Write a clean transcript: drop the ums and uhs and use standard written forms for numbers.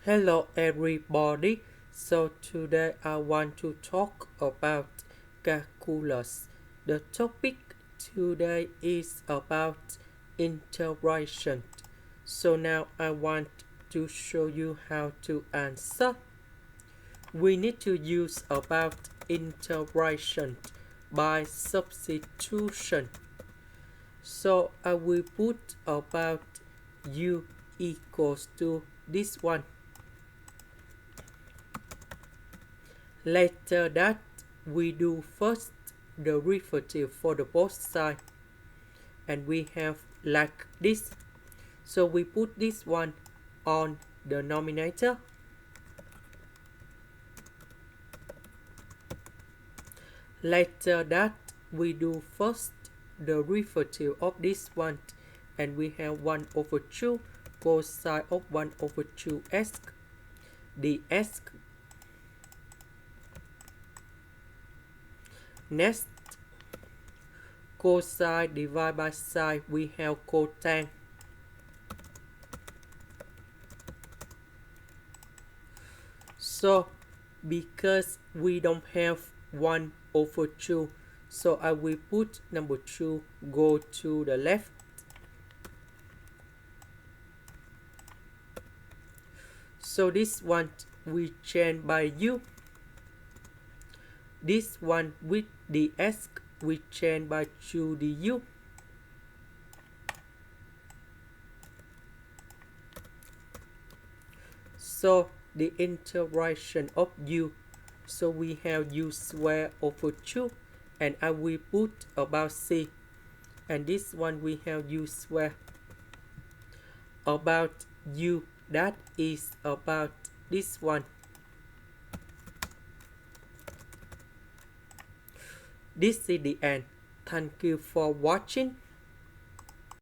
Hello everybody. So today I want to talk about calculus. The topic today is about integration. So now I want to show you how to answer. We need to use about integration by substitution. So I will put about u equals to this one. Later that we do first the derivative for the both sides, and we have like this. So we put this one on the denominator. Later that we do first the derivative of this one, and we have 1 over 2 cosine of 1 over 2s ds. Next, cosine divided by sine, we have cotan. So, because we don't have 1 over 2, so I will put number 2 go to the left. So this one we change by u. This one with ds we change by 2 du. So the integration of u, so we have u square over 2, and I will put about c, and this one we have u square about u, that is about this one. This is the end. Thank you for watching.